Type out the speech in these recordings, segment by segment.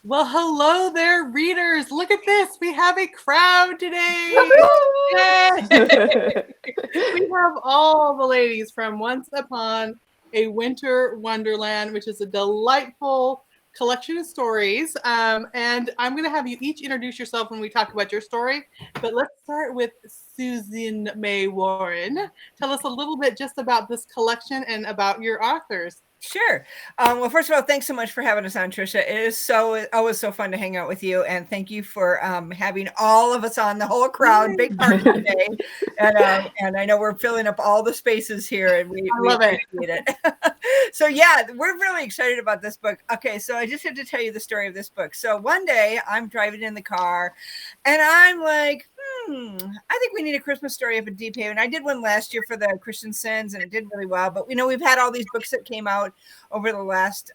Well, hello there, readers. Look at this. We have a crowd today. Yay! We have all the ladies from Once Upon a Winter Wonderland, which is a delightful collection of stories. And I'm going to have you each introduce yourself when we talk about your story. But let's start with Susan May Warren. Tell us a little bit just about this collection and about your authors. Sure. Well, first of all, thanks so much for having us on, Trisha. It is always so fun to hang out with you, and thank you for having all of us on, the whole crowd, big party today. And I know we're filling up all the spaces here, and we love it. Appreciate it. So yeah, we're really excited about this book. Okay, so I just had to tell you the story of this book. So one day I'm driving in the car, and I'm like, I think we need a Christmas story of a Deep Haven. I did one last year for the Christian Sins, and it did really well. But we've had all these books that came out over the last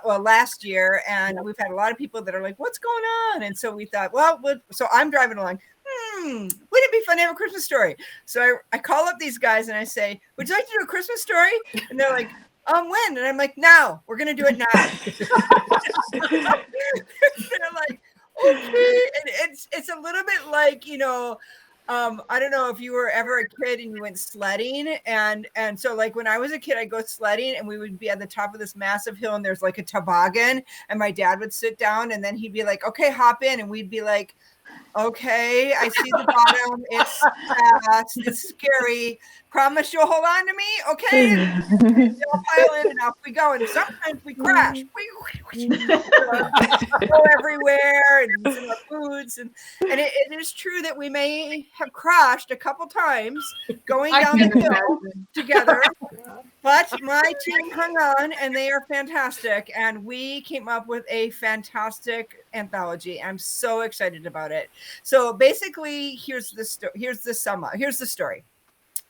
last year, and we've had a lot of people that are like, "What's going on?" And so we thought, so I'm driving along. Wouldn't it be fun to have a Christmas story? So I call up these guys and I say, "Would you like to do a Christmas story?" And they're like, when? And I'm like, "Now. We're going to do it now." They're like, okay. And it's a little bit like, I don't know if you were ever a kid and you went sledding. And so like when I was a kid, I'd go sledding and we would be at the top of this massive hill and there's like a toboggan and my dad would sit down and then he'd be like, "Okay, hop in." And we'd be like, "Okay, I see the bottom. It's fast. It's scary. Promise you'll hold on to me, okay?" They'll pile in and off we go. And sometimes we crash. We go everywhere and in our boots. And it is true that we may have crashed a couple times going down the hill together. But my team hung on, and they are fantastic. And we came up with a fantastic anthology. I'm so excited about it. So basically, here's the story.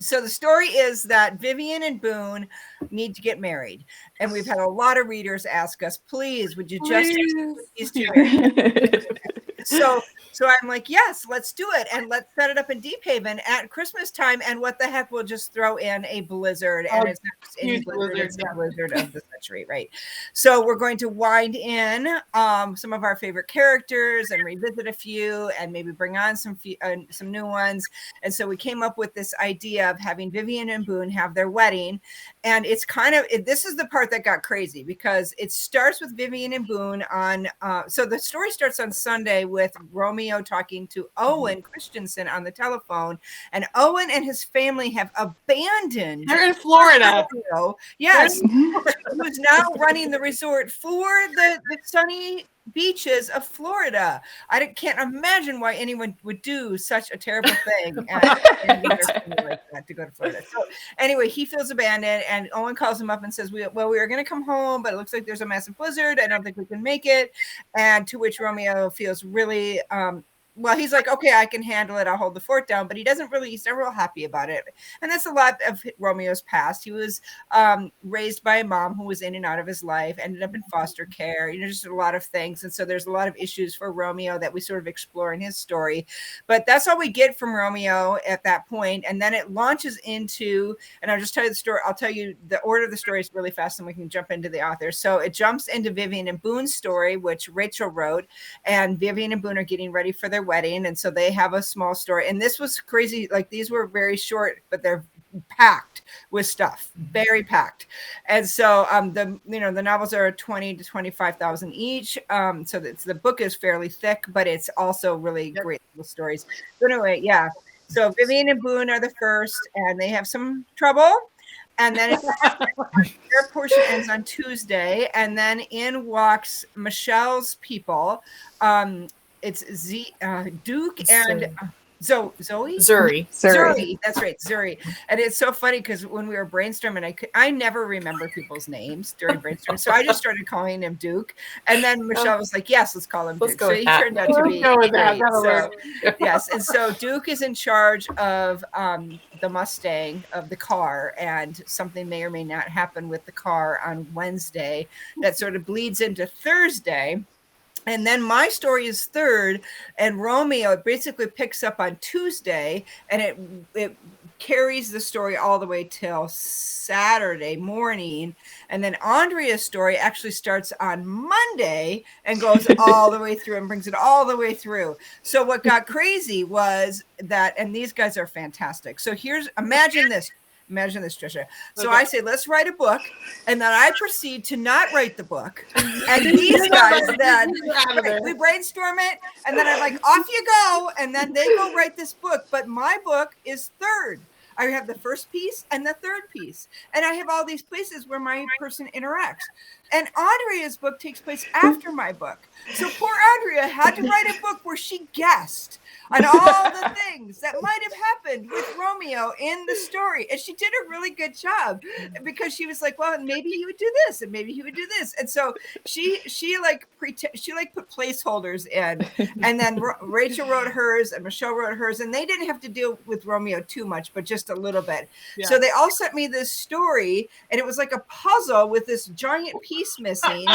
So the story is that Vivian and Boone need to get married. And we've had a lot of readers ask us, please, would you just these two married? So I'm like, yes, let's do it. And let's set it up in Deep Haven at Christmas time. And what the heck, we'll just throw in a blizzard. And it's not just any blizzard, it's the blizzard of the century, right? So we're going to wind in some of our favorite characters and revisit a few and maybe bring on some new ones. And so we came up with this idea of having Vivian and Boone have their wedding. And it's this is the part that got crazy because it starts with Vivian and Boone on, so the story starts on Sunday with Romeo talking to Owen Christensen on the telephone, and Owen and his family have abandoned. They're in Florida. Yes, who's now running the resort for the sunny beaches of Florida. I can't imagine why anyone would do such a terrible thing like that to go to Florida. So anyway, he feels abandoned, and Owen calls him up and says, we are going to come home, but it looks like there's a massive blizzard. I don't think we can make it. And to which Romeo feels really he's like, okay, I can handle it. I'll hold the fort down. But he's not real happy about it. And that's a lot of Romeo's past. He was raised by a mom who was in and out of his life, ended up in foster care, just a lot of things. And so there's a lot of issues for Romeo that we sort of explore in his story. But that's all we get from Romeo at that point. And then it launches into, and I'll just tell you the story. I'll tell you the order of the story is really fast and we can jump into the author. So it jumps into Vivian and Boone's story, which Rachel wrote. And Vivian and Boone are getting ready for their wedding, and so they have a small story. And this was crazy, like these were very short, but they're packed with stuff, very packed. And so the novels are 20 to 25,000 each, so the book is fairly thick, but it's also really great little stories. So anyway, yeah, so Vivian and Boone are the first, and they have some trouble. And then their portion ends on Tuesday, and then in walks Michelle's people. It's Duke and Zoe? Zuri. That's right, Zuri. And it's so funny because when we were brainstorming, I never remember people's names during brainstorming. So I just started calling him Duke. And then Michelle was like, yes, let's call him Duke. So he turned out to be great. So, yes. And so Duke is in charge of the Mustang, of the car, and something may or may not happen with the car on Wednesday that sort of bleeds into Thursday. And then my story is third, and Romeo basically picks up on Tuesday, and it carries the story all the way till Saturday morning. And then Andrea's story actually starts on Monday and goes all the way through and brings it all the way through. So what got crazy was that, and these guys are fantastic. So imagine this, Trisha. So I say, let's write a book. And then I proceed to not write the book. And these guys then, we brainstorm it. And then I'm like, off you go. And then they go write this book. But my book is third. I have the first piece and the third piece. And I have all these places where my person interacts. And Andrea's book takes place after my book. So poor Andrea had to write a book where she guessed on all the things that might have happened with Romeo in the story. And she did a really good job because she was like, well, maybe he would do this and maybe he would do this. And so she put placeholders in, and then Rachel wrote hers and Michelle wrote hers, and they didn't have to deal with Romeo too much, but just a little bit. Yeah. So they all sent me this story, and it was like a puzzle with this giant piece missing.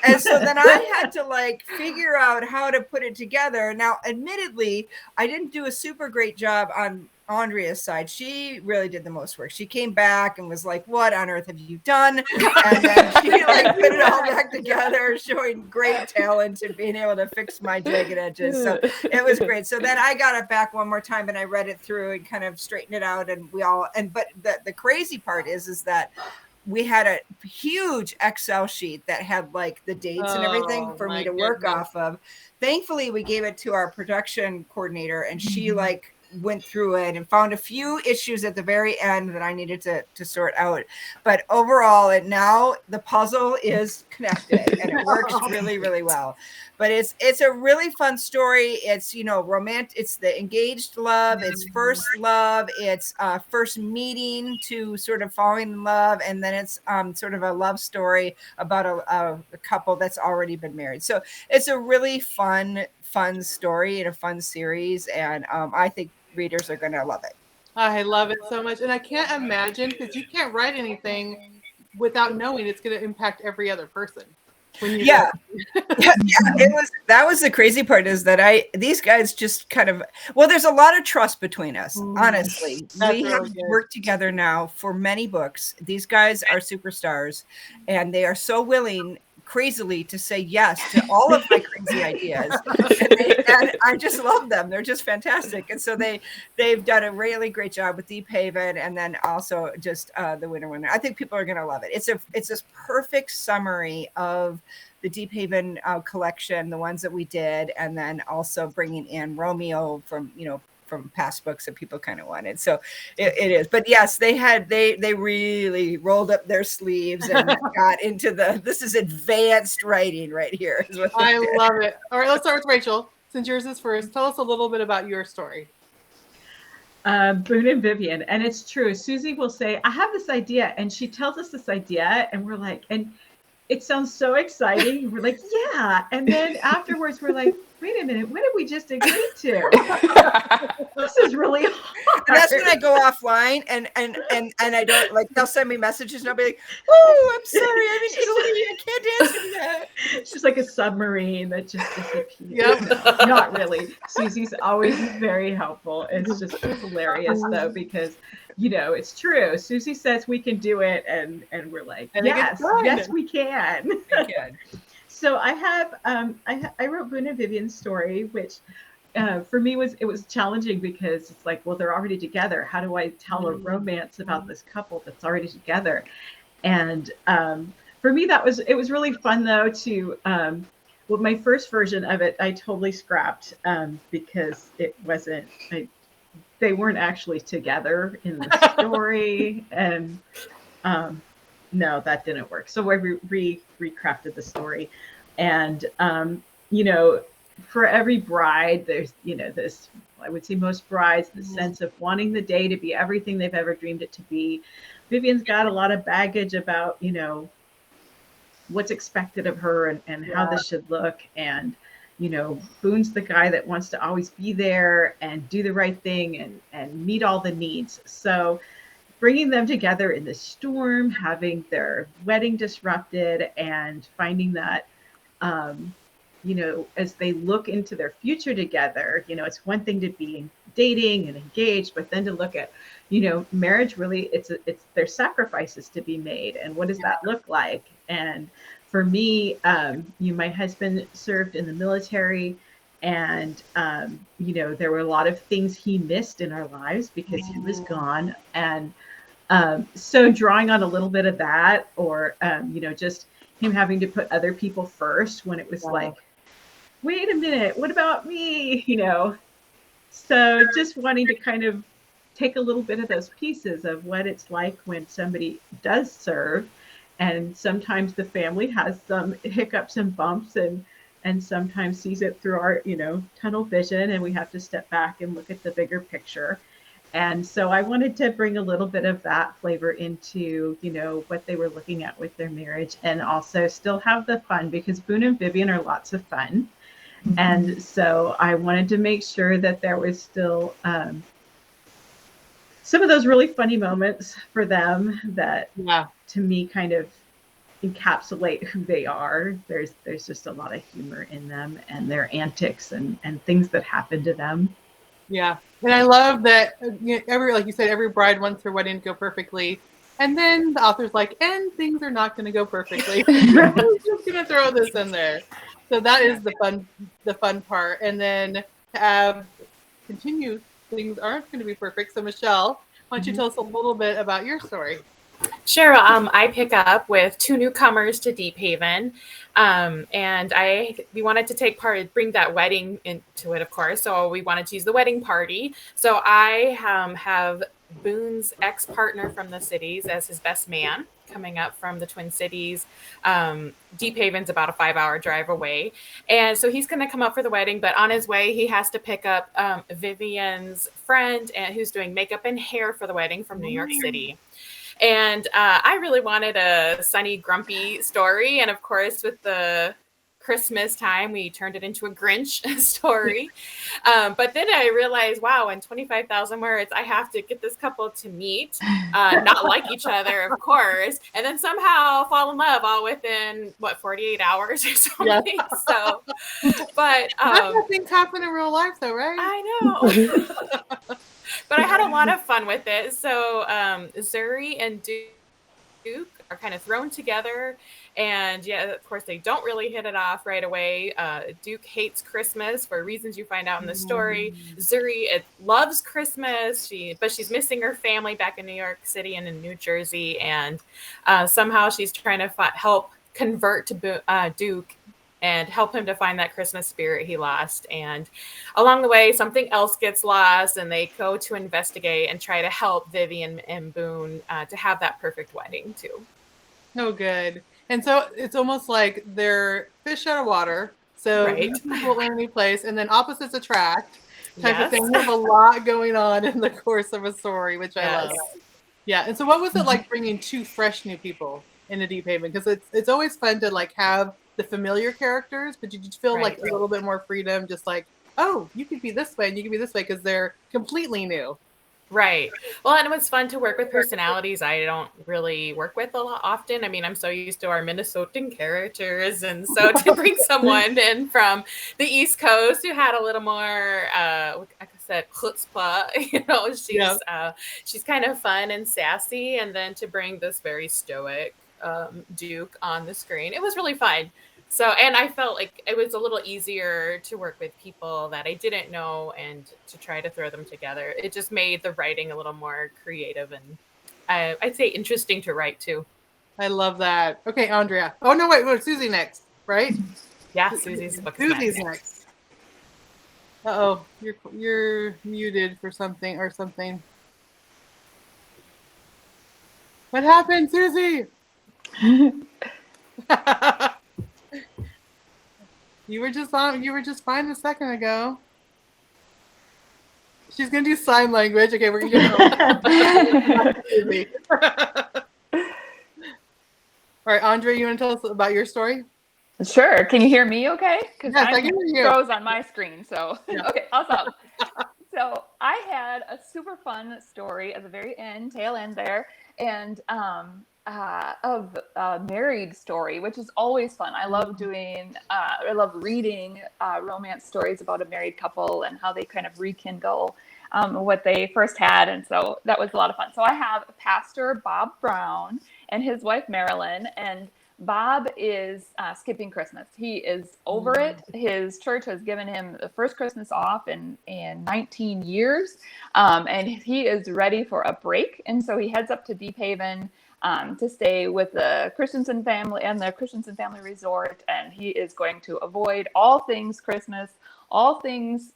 And so then I had to like figure out how to put it together. Now, admittedly, I didn't do a super great job on Andrea's side. She really did the most work. She came back and was like, what on earth have you done? And then she like put it all back together, showing great talent and being able to fix my jagged edges. So it was great. So then I got it back one more time and I read it through and kind of straightened it out. And but the crazy part is that we had a huge Excel sheet that had like the dates and everything for me to work off of. Thankfully, we gave it to our production coordinator, and she like went through it and found a few issues at the very end that I needed to sort out. But overall, now the puzzle is connected and it works really, really well. But it's a really fun story. It's, romantic. It's the engaged love. It's first love. It's first meeting to sort of falling in love. And then it's sort of a love story about a couple that's already been married. So it's a really fun story and a fun series. And I think readers are going to love it. I love it so much. And I can't imagine, because you can't write anything without knowing it's going to impact every other person. That was the crazy part, is that these guys just kind of, there's a lot of trust between us. Honestly, we have worked together now for many books. These guys are superstars, and they are so willing crazily to say yes to all of my crazy ideas, and I just love them. They're just fantastic. And so they've done a really great job with Deep Haven, and then also just the Winter Wonderland. I think people are going to love it. It's this perfect summary of the Deep Haven collection, the ones that we did, and then also bringing in Romeo from past books that people kind of wanted. So it is. But yes, they really rolled up their sleeves and got into this is advanced writing right here. I love it. All right, let's start with Rachel. Since yours is first, tell us a little bit about your story. Boone and Vivian. And it's true. Susie will say, I have this idea. And she tells us this idea, and we're like, and it sounds so exciting. We're like, yeah. And then afterwards we're like, wait a minute, what did we just agree to? This is really hard. And that's when I go offline and I don't, like, they'll send me messages and I'll be like, oh, I'm sorry, I'm in Italy, I can't answer that. It's just like a submarine that just disappears. Yep. Not really. Susie's always very helpful. It's just hilarious though, because it's true. Susie says we can do it, and we're like, yes, we can. So I have I wrote Boone and Vivian's story, which for me it was challenging, because it's like, well, they're already together. How do I tell a romance about this couple that's already together? And for me it was really fun though to my first version of it I totally scrapped because it wasn't. They weren't actually together in the story, and no, that didn't work. So I recrafted the story, and for every bride, there's this. I would say most brides, the sense of wanting the day to be everything they've ever dreamed it to be. Vivian's got a lot of baggage about what's expected of her and how this should look, and Boone's the guy that wants to always be there and do the right thing and meet all the needs. So bringing them together in the storm, having their wedding disrupted, and finding that as they look into their future together, it's one thing to be dating and engaged, but then to look at, marriage really, it's there's sacrifices to be made. And what does that look like? And for me, my husband served in the military, and, there were a lot of things he missed in our lives because he was gone. And so drawing on a little bit of that, or, just him having to put other people first when it was like, wait a minute, what about me? So just wanting to kind of take a little bit of those pieces of what it's like when somebody does serve. And sometimes the family has some hiccups and bumps, and sometimes sees it through our, tunnel vision, and we have to step back and look at the bigger picture. And so I wanted to bring a little bit of that flavor into, what they were looking at with their marriage, and also still have the fun, because Boone and Vivian are lots of fun. Mm-hmm. And so I wanted to make sure that there was still some of those really funny moments for them that, to me, kind of encapsulate who they are. There's just a lot of humor in them and their antics and things that happen to them. Yeah. And I love that like you said, every bride wants her wedding to go perfectly. And then the author's like, and things are not going to go perfectly. I'm just going to throw this in there. So that is the fun part. And then to have continue, things aren't going to be perfect. So Michelle, why don't you tell us a little bit about your story? Sure. I pick up with two newcomers to Deep Haven, and we wanted to bring that wedding into it, of course. So we wanted to use the wedding party. So I have Boone's ex-partner from the cities as his best man, coming up from the Twin Cities. Deep Haven's about a 5-hour drive away. And so he's going to come up for the wedding, but on his way, he has to pick up Vivian's friend, and who's doing makeup and hair for the wedding from New York City. And I really wanted a sunny, grumpy story. And of course, with the Christmas time, we turned it into a Grinch story. But then I realized, wow, in 25,000 words, I have to get this couple to meet, not like each other, of course, and then somehow fall in love all within, 48 hours or something. Yeah. So, but that's how things happen in real life, though, right? I know. But I had a lot of fun with it. So Zuri and Duke are kind of thrown together. And yeah, of course, they don't really hit it off right away. Duke hates Christmas for reasons you find out in the story. Zuri loves Christmas, but she's missing her family back in New York City and in New Jersey. And somehow she's trying to help convert to Duke and help him to find that Christmas spirit he lost. And along the way, something else gets lost, and they go to investigate and try to help Vivian and Boone to have that perfect wedding too. Oh, good. And so it's almost like they're fish out of water. So people in any place, and then opposites attract type of thing. We have a lot going on in the course of a story, which I love. Yeah. And so what was it like bringing two fresh new people into Deep Haven? Because it's always fun to like have the familiar characters, but you just feel like a little bit more freedom, just like, oh, you could be this way and you could be this way, because they're completely new. Right. Well, and it was fun to work with personalities I don't really work with a lot often. I mean, I'm so used to our Minnesotan characters, and so to bring someone in from the East Coast who had a little more, like I said, chutzpah, she's kind of fun and sassy, and then to bring this very stoic Duke on the screen, it was really fun. So, and I felt like it was a little easier to work with people that I didn't know and to try to throw them together. It just made the writing a little more creative and I'd say interesting to write too. I love that. Okay, Andrea. Oh no, wait, Susie next, right? Yeah, Susie's book. Susie's next. Uh-oh, you're muted for something or something. What happened, Susie? You were just fine a second ago. She's gonna do sign language. Okay, we're gonna All right, Andrea, you want to tell us about your story? Sure. Can you hear me okay? Yes, I can hear you. It froze on my screen, so okay, awesome. So I had a super fun story at the very end, tail end there, and married story, which is always fun. I love reading romance stories about a married couple and how they kind of rekindle what they first had. And so that was a lot of fun. So I have Pastor Bob Brown and his wife, Marilyn, and Bob is skipping Christmas. He is over it. His church has given him the first Christmas off in 19 years. And he is ready for a break. And so he heads up to Deep Haven to stay with the Christensen family and the Christensen Family Resort. And he is going to avoid all things Christmas, all things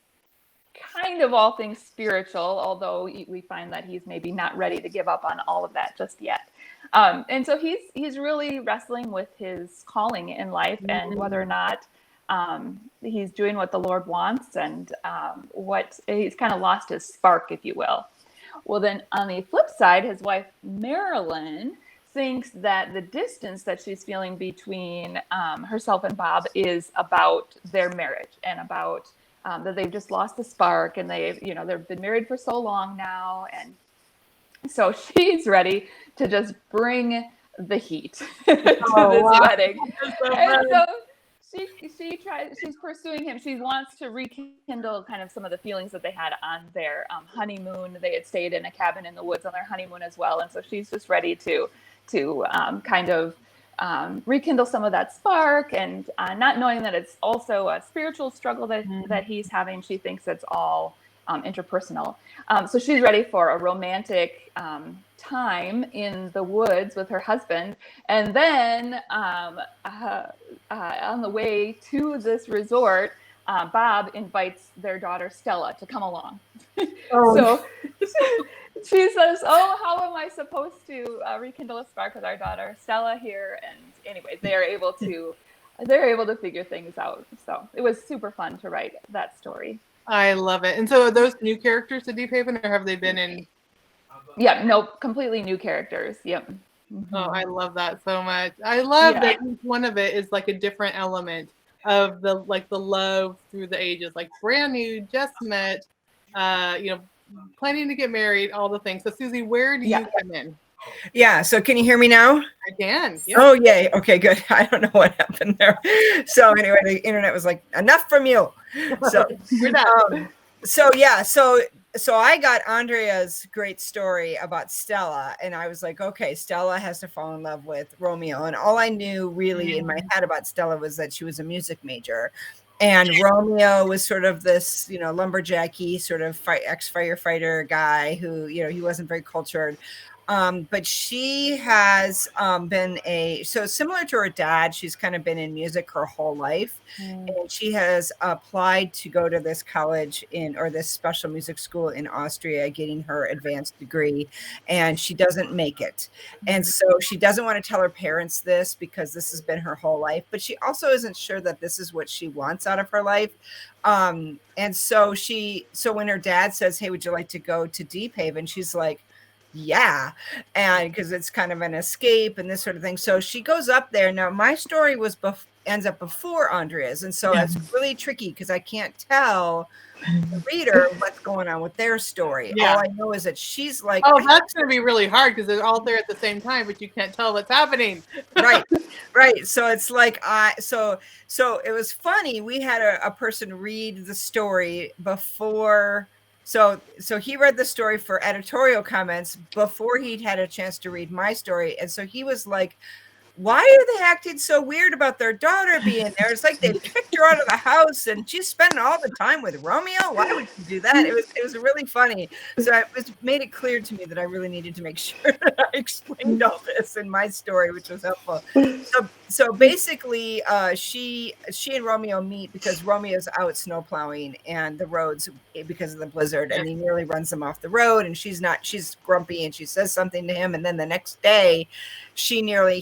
spiritual, although we find that he's maybe not ready to give up on all of that just yet. And so he's really wrestling with his calling in life and whether or not he's doing what the Lord wants and what he's kind of lost his spark, if you will. Well, then on the flip side, his wife, Marilyn, thinks that the distance that she's feeling between herself and Bob is about their marriage and about that they've just lost the spark and they've been married for so long now. And so she's ready to just bring the heat to this wedding. And so she's pursuing him. She wants to rekindle kind of some of the feelings that they had on their honeymoon. They had stayed in a cabin in the woods on their honeymoon as well. And so she's just ready to kind of rekindle some of that spark, and not knowing that it's also a spiritual struggle that he's having. She thinks it's all interpersonal. So she's ready for a romantic time in the woods with her husband. And then on the way to this resort, Bob invites their daughter Stella to come along. So she says, "Oh, how am I supposed to rekindle a spark with our daughter Stella here?" And anyway, they're able to figure things out. So it was super fun to write that story. I love it. And so are those new characters to Deep Haven, or have they been in? Yeah, no, completely new characters. Yep. Mm-hmm. Oh, I love that so much. I love that each one of it is like a different element of the love through the ages, like brand new, just met, planning to get married, all the things. So Susie, where do you come in? Yeah. So can you hear me now? I can. Yep. Oh, yay. Okay, good. I don't know what happened there. So anyway, the internet was like, enough from you. So You're done. So I got Andrea's great story about Stella, and I was like, okay, Stella has to fall in love with Romeo. And all I knew really in my head about Stella was that she was a music major. And Romeo was sort of this, lumberjacky sort of ex-firefighter guy who, he wasn't very cultured. But she has been so similar to her dad, she's kind of been in music her whole life. And she has applied to go to this college this special music school in Austria, getting her advanced degree, and she doesn't make it. And so she doesn't want to tell her parents this because this has been her whole life, but she also isn't sure that this is what she wants out of her life. And so when her dad says, "Hey, would you like to go to Deep Haven?" She's like, yeah, and because it's kind of an escape and this sort of thing. So she goes up there. Now my story ends up before Andrea's, and so it's really tricky because I can't tell the reader what's going on with their story. All I know is that she's like, oh, that's going to be really hard because they're all there at the same time, but you can't tell what's happening. right. So it's like so it was funny. We had a person read the story before. So he read the story for editorial comments before he'd had a chance to read my story. And so he was like, why are they acting so weird about their daughter being there? It's like they kicked her out of the house and she's spending all the time with Romeo. Why would you do that? It was really funny. So it made it clear to me that I really needed to make sure that I explained all this in my story, which was helpful. So basically, she and Romeo meet because Romeo's out snowplowing and the roads because of the blizzard, and he nearly runs them off the road. And she's grumpy and she says something to him, and then the next day, he nearly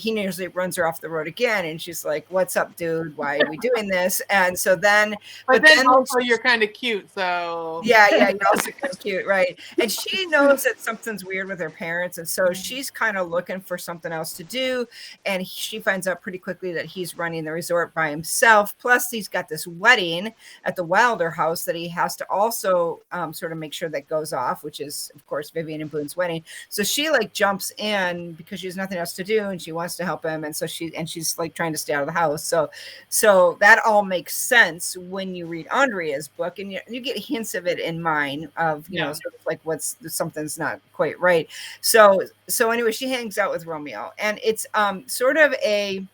runs her off the road again, and she's like, "What's up, dude? Why are we doing this?" And so then, but then also you're kind of cute, so yeah, you're also kind of cute, right? And she knows that something's weird with her parents, and so she's kind of looking for something else to do. And she finds out pretty quickly that he's running the resort by himself. Plus, he's got this wedding at the Wilder house that he has to also sort of make sure that goes off, which is, of course, Vivian and Boone's wedding. So she like jumps in because she has nothing else to do, and she wants to help him, and so she's like trying to stay out of the house. So that all makes sense when you read Andrea's book, and you get hints of it in mine of you know sort of like something's not quite right. So anyway, she hangs out with Romeo, and it's sort of a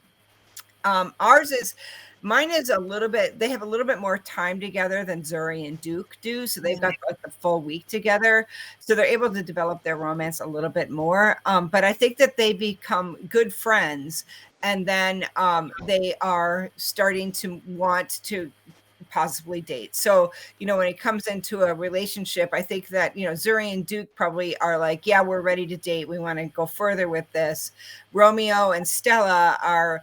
mine is a little bit, they have a little bit more time together than Zuri and Duke do. So they've got like the full week together. So they're able to develop their romance a little bit more. But I think that they become good friends. And then they are starting to want to possibly date. So, you know, when it comes into a relationship, I think that, you know, Zuri and Duke probably are like, yeah, we're ready to date. We want to go further with this. Romeo and Stella are,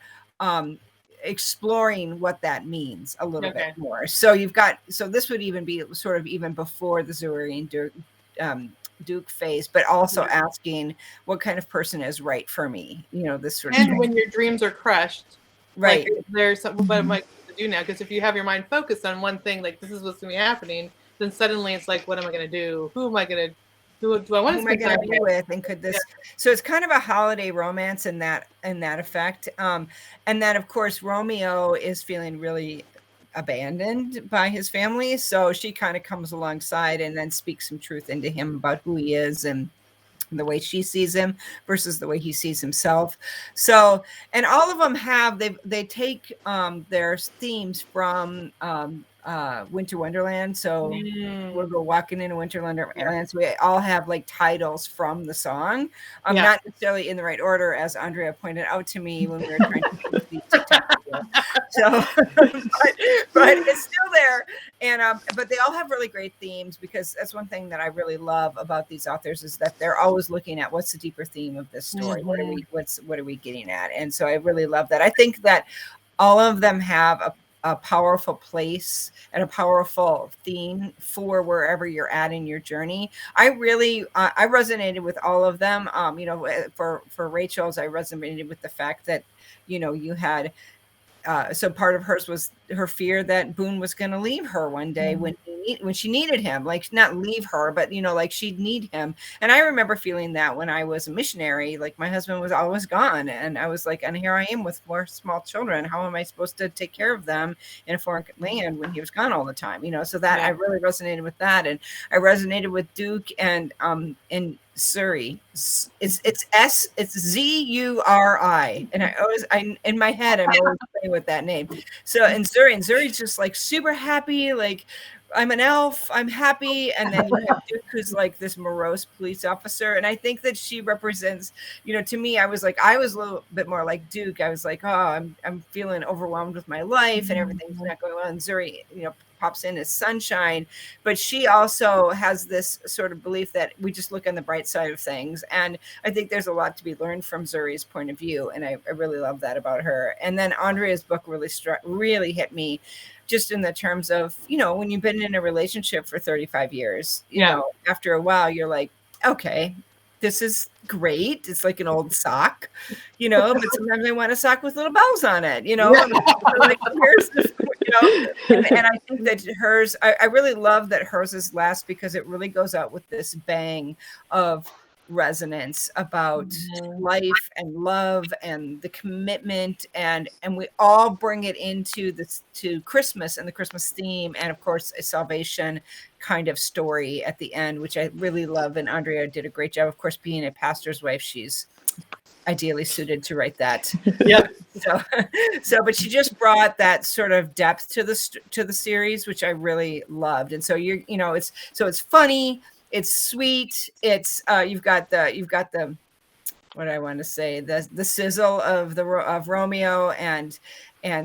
exploring what that means a little bit more. So this would even be sort of even before the Zuri and Duke phase, but also asking what kind of person is right for me, you know, this sort of thing. When your dreams are crushed, right? Like, there's something what am I to do now? Because if you have your mind focused on one thing, like this is what's going to be happening, then suddenly it's like, what am I going to do? Who am I going to? Who do I want to spend time with? And could this? So it's kind of a holiday romance in that effect. And then of course Romeo is feeling really abandoned by his family, so she kind of comes alongside and then speaks some truth into him about who he is and the way she sees him versus the way he sees himself. So, and all of them have they take their themes from Winter Wonderland. So we're walking into Winter Wonderland. So we all have like titles from the song. Not necessarily in the right order, as Andrea pointed out to me when we were trying to make the TikTok video. So, but it's still there. And but they all have really great themes, because that's one thing that I really love about these authors is that they're always looking at what's the deeper theme of this story. What are we getting at? And so I really love that. I think that all of them have a powerful place and a powerful theme for wherever you're at in your journey. I really, I resonated with all of them. You know, for Rachel's, I resonated with the fact that, you know, you had, so part of hers was her fear that Boone was going to leave her one day when she needed him, like not leave her, but, you know, like she'd need him. And I remember feeling that when I was a missionary, like my husband was always gone. And I was like, and here I am with 4 small children. How am I supposed to take care of them in a foreign land when he was gone all the time? You know, so that I really resonated with that. And I resonated with Duke and Zuri. It's Z-U-R-I. And I in my head, I'm always playing with that name. So, and Zuri's just like super happy, like, I'm an elf, I'm happy. And then you have Duke, who's like this morose police officer. And I think that she represents, you know, to me, I was a little bit more like Duke. I was like, oh, I'm feeling overwhelmed with my life and everything's not going well. And Zuri, you know, pops in as sunshine, but she also has this sort of belief that we just look on the bright side of things. And I think there's a lot to be learned from Zuri's point of view. And I really love that about her. And then Andrea's book really hit me, just in the terms of, you know, when you've been in a relationship for 35 years, you know, after a while, you're like, okay, this is great. It's like an old sock, you know, but sometimes I want a sock with little bells on it, you know, like, here's this, you know, and I think that hers, I really love that hers is last, because it really goes out with this bang of resonance about life and love and the commitment, and we all bring it into this, to Christmas and the Christmas theme, and of course a salvation kind of story at the end, which I really love. And Andrea did a great job. Of course, being a pastor's wife, she's ideally suited to write that. But she just brought that sort of depth to the series, which I really loved. And so you know, it's funny, it's sweet, it's you've got the what I want to say, the sizzle of Romeo and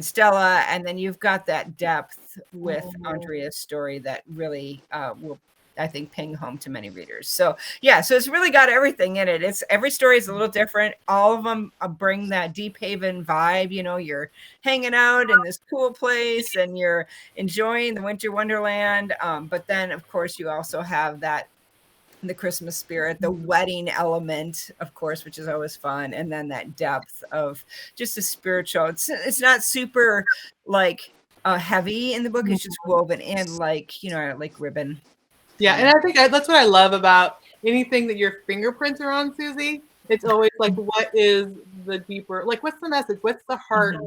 Stella, and then you've got that depth with Andrea's story that really will I think ping home to many readers. So yeah, so it's really got everything in it. It's every story is a little different. All of them bring that Deep Haven vibe. You know, you're hanging out in this cool place and you're enjoying the Winter Wonderland. But then of course you also have that the Christmas spirit, the wedding element, of course, which is always fun, and then that depth of just the spiritual. It's not super like heavy in the book. It's just woven in like, you know, like ribbon. Yeah, and I think that's what I love about anything that your fingerprints are on, Susie. It's always like, what is the deeper, like, what's the message? What's the heart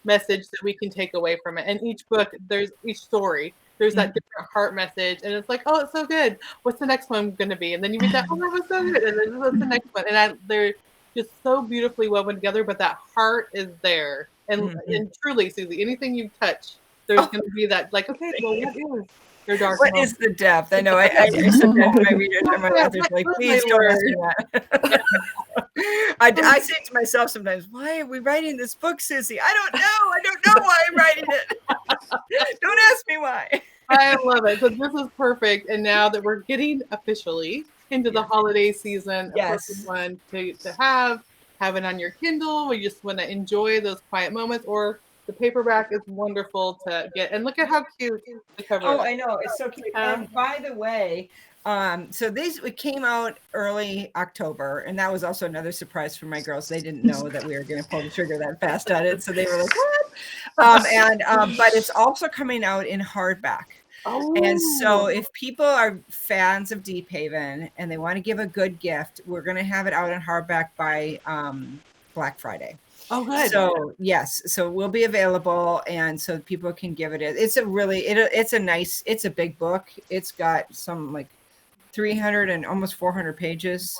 message that we can take away from it? And each book, there's each story, there's that different heart message, and it's like, oh, it's so good. What's the next one going to be? And then you read that, oh, that was so good. And then what's the next one? And they're just so beautifully woven together, but that heart is there. And truly, Susie, anything you touch, there's going to be that, like, okay, well, what is your dark What moment? is the depth? I know. I sometimes my readers and my authors like, please don't ask me that. I say to myself sometimes, why are we writing this book, Susie? I don't know why I'm writing it. Don't ask me why. I love it. So this is perfect. And now that we're getting officially into the holiday season, of course, it's one to have it on your Kindle, or you just want to enjoy those quiet moments, or the paperback is wonderful to get. And look at how cute the cover is. I know. It's so cute. And by the way, so it came out early October, and that was also another surprise for my girls. They didn't know that we were going to pull the trigger that fast on it, so they were like, "What?" But it's also coming out in hardback. And so if people are fans of Deep Haven and they want to give a good gift, we're going to have it out in hardback by Black Friday. Oh, good. So yes, so it will be available, and so people can give it. It's a big book. It's got some like 300 and almost 400 pages,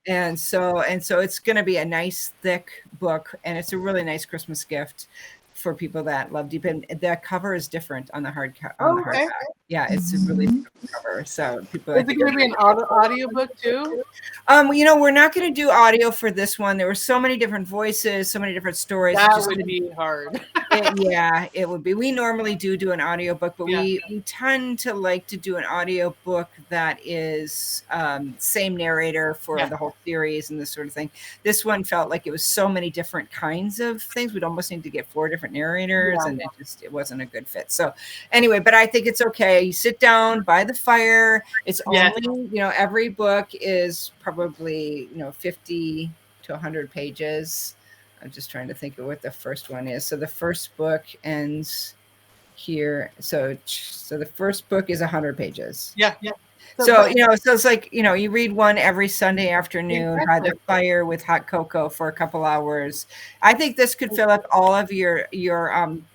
and so it's going to be a nice thick book, and it's a really nice Christmas gift for people that love Deep. And the cover is different on the hardback. Yeah, it's a really different cover. So people. Is it going to be an audio book too? You know, we're not going to do audio for this one. There were so many different voices, so many different stories. That would be hard. It would be. We normally do an audio book, but we tend to like to do an audio book that is same narrator for the whole series and this sort of thing. This one felt like it was so many different kinds of things. We'd almost need to get 4 different narrators, and it wasn't a good fit. So anyway, but I think it's okay. You sit down by the fire. It's only, every book is probably, 50 to 100 pages. I'm just trying to think of what the first one is. So the first book ends here. So the first book is 100 pages. Yeah. So it's like, you read one every Sunday afternoon by the fire with hot cocoa for a couple hours. I think this could fill up all of your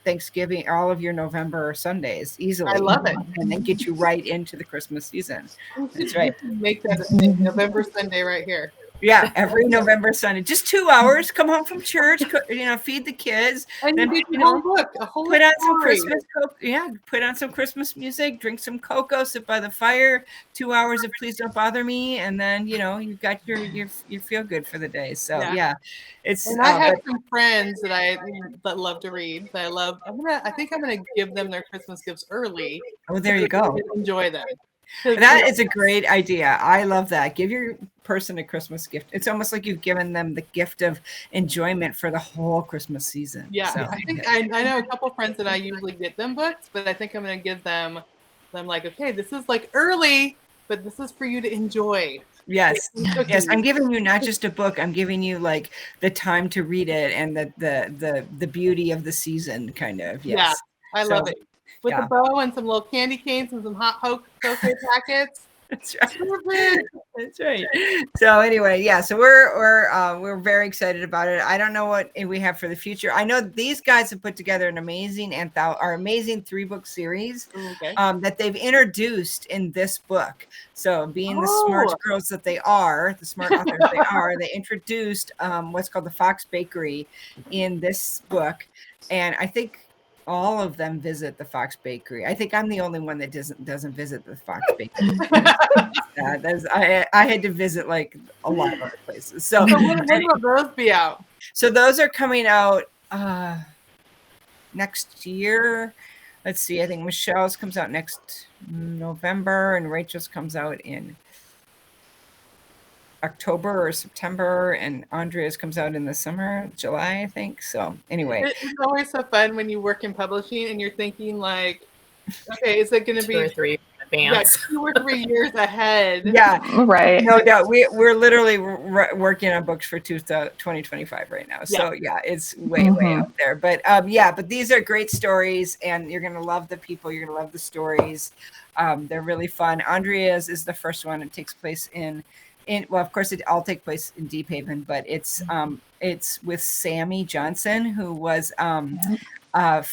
Thanksgiving, all of your November Sundays easily. I love it. And then get you right into the Christmas season. That's right. Make that a thing. November Sunday right here. Yeah, every November Sunday, just 2 hours. Come home from church, feed the kids, and then put on some Christmas. Put on some Christmas music, drink some cocoa, sit by the fire. 2 hours of Please Don't Bother Me, and then you've got your feel good for the day. So it's. And I have some friends that love to read. That I love. I think I'm gonna give them their Christmas gifts early. Oh, there you go. Enjoy them. That is a great idea. I love that. Give your person a Christmas gift. It's almost like you've given them the gift of enjoyment for the whole Christmas season. Yeah, so, I think I know a couple friends that I usually get them books, but I think I'm going to give them like, okay, this is like early, but this is for you to enjoy. Yes. Yes. I'm giving you not just a book. I'm giving you like the time to read it and the beauty of the season kind of. Yes. Yeah, I love it. With a bow and some little candy canes and some hot cocoa packets. That's right. That's right. So anyway, so we're very excited about it. I don't know what we have for the future. I know these guys have put together an amazing amazing 3-book series that they've introduced in this book. So being the smart girls that they are, the smart authors they are, they introduced what's called the Fox Bakery in this book, and I think all of them visit the Fox Bakery. I think I'm the only one that doesn't visit the Fox Bakery. I had to visit like a lot of other places. So when will those be out? So those are coming out next year. let's see, I think Michelle's comes out next November, and Rachel's comes out in October or September, and Andrea's comes out in the summer, July, I think. So anyway, it's always so fun when you work in publishing and you're thinking like, okay, is it going to be 2 or 3 advance? 2 or 3 years ahead? yeah, Right. no doubt. We're literally working on books for 2025 right now. So yeah, it's way up there. But but these are great stories, and you're gonna love the people. You're gonna love the stories. They're really fun. Andrea's is the first one. It takes place in well, of course, it all take place in Deep Haven, but it's with Sammy Johnson, who was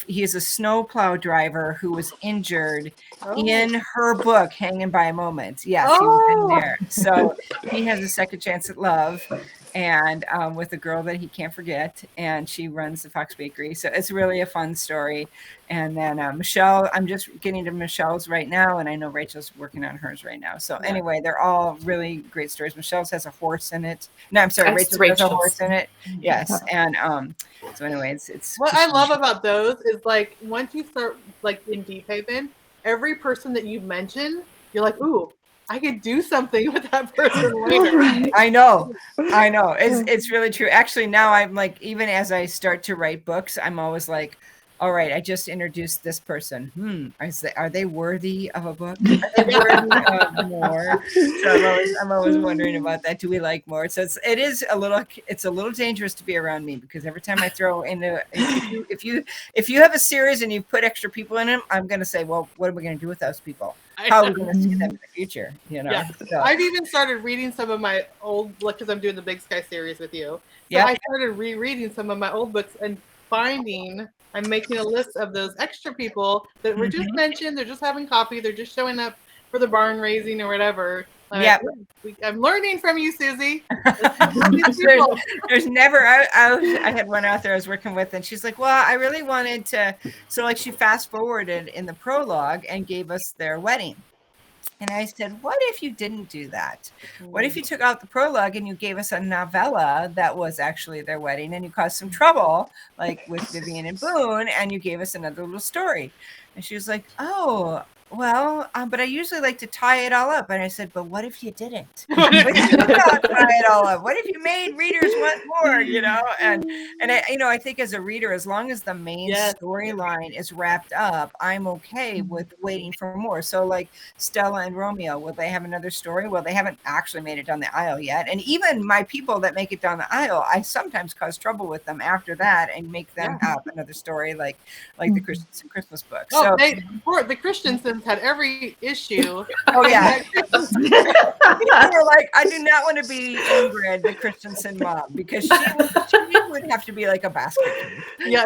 he is a snowplow driver who was injured in her book, Hanging by a Moment. Yes, he was in there. So he has a second chance at love, and with a girl that he can't forget, and she runs the Fox Bakery. So it's really a fun story. And then Michelle, I'm just getting to Michelle's right now, and I know Rachel's working on hers right now. So anyway, they're all really great stories. Michelle's has a horse in it. No, I'm sorry, Rachel's has a horse in it. Yes, and so anyway, it's what I love about those is like once you start like in Deep Haven, every person that you mention, you're like, ooh, I could do something with that person later. I know. It's really true. Actually, now I'm like, even as I start to write books, I'm always like, all right, I just introduced this person. Are they worthy of a book? Are they worthy of more? So I'm always wondering about that. Do we like more? So it's a little dangerous to be around me, because every time I throw in if you have a series and you put extra people in them, I'm going to say, well, what are we going to do with those people? How are we going to see them in the future? You know. Yeah. So. I've even started reading some of my old, because I'm doing the Big Sky series with you. So I started rereading some of my old books and I'm making a list of those extra people that were just mentioned. They're just having coffee. They're just showing up for the barn raising or whatever. I'm learning from you, Susie. There's never. I had one author I was working with, and she's like, "Well, I really wanted to." So, like, she fast forwarded in the prologue and gave us their wedding. And I said, what if you didn't do that? What if you took out the prologue and you gave us a novella that was actually their wedding, and you caused some trouble, like with Vivian and Boone, and you gave us another little story? And she was like, oh, well, but I usually like to tie it all up. And I said, but what if you didn't? What if you did not tie it all up? What if you made readers want more, you know? And I think as a reader, as long as the main storyline is wrapped up, I'm okay with waiting for more. So like Stella and Romeo, will they have another story? Well, they haven't actually made it down the aisle yet. And even my people that make it down the aisle, I sometimes cause trouble with them after that and make them have another story, like the Christensen Christmas book. Oh, the Christensens had every issue. Oh yeah. People were like, I do not want to be Ingrid, the Christensen mom, because she would have to be like a basket case. Yeah,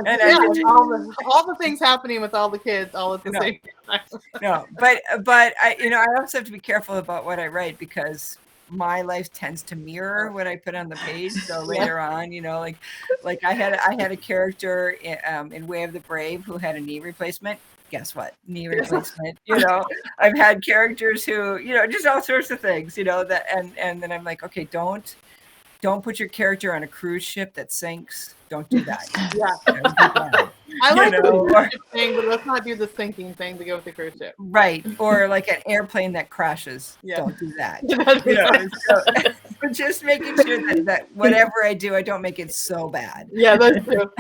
all the things happening with all the kids all at the same time. No, but I also have to be careful about what I write, because my life tends to mirror what I put on the page. So later on, like I had a character in Way of the Brave who had a knee replacement. Guess what? Knee replacement. I've had characters who, just all sorts of things, that, and then I'm like, okay, don't put your character on a cruise ship that sinks. Don't do that. I like the cruise ship thing, but let's not do the sinking thing to go with the cruise ship. Right. Or like an airplane that crashes. Don't do that. So just making sure that whatever I do, I don't make it so bad. Yeah, that's true.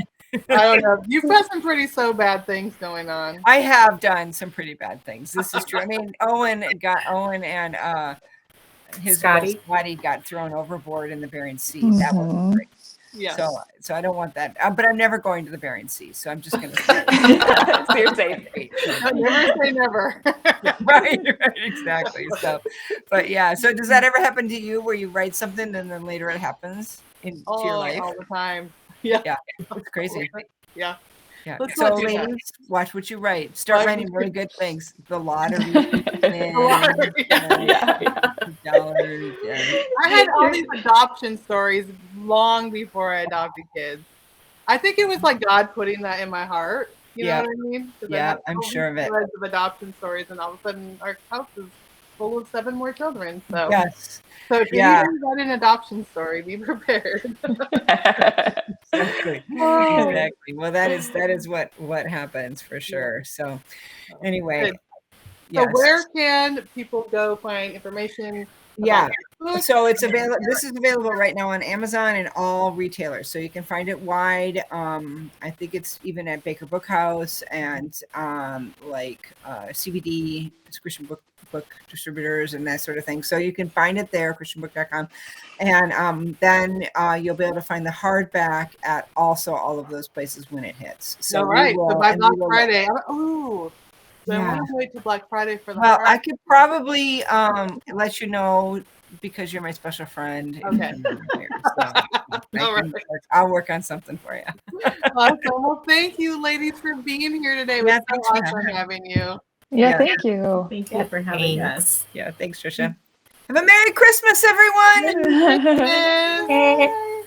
I don't know. You've got some pretty bad things going on. I have done some pretty bad things. This is true. I mean, Owen and his Scotty got thrown overboard in the Bering Sea. That was great. Yeah. So I don't want that. But I'm never going to the Bering Sea. So I'm just going to say so you're safe. Never say never. Right, exactly. So, but yeah. So does that ever happen to you, where you write something and then later it happens into your life? All the time. Yeah, it's crazy. Yeah. So ladies, watch what you write. Start writing really good things. The lottery. Dollars. I had all these adoption stories long before I adopted kids. I think it was like God putting that in my heart. You know what I mean? Yeah, I'm sure of it. Of adoption stories, and all of a sudden our house is full of 7 more children. So yes. So if you need to write an adoption story, be prepared. Exactly. Exactly. Well, that is what happens for sure. So anyway, Good. So yes. where can people go find information? Yeah. About the book? So it's available. This is available right now on Amazon and all retailers. So you can find it wide. I think it's even at Baker Bookhouse and CBD, Christian book distributors and that sort of thing. So you can find it there, christianbook.com. And then you'll be able to find the hardback at also all of those places when it hits. So All right. So by Black Friday. So Yeah. I want to wait till Black Friday for the Well, hard- I could probably let you know because you're my special friend. if Okay. you come here. So All right. I'll work on something for you. Awesome. Well, thank you, ladies, for being here today. It was Yeah, so thanks for awesome having you. Yeah, Yeah. thank you. Thank you for having us. Yeah, thanks, Trisha. Have a Merry Christmas, everyone. Merry Christmas. Bye.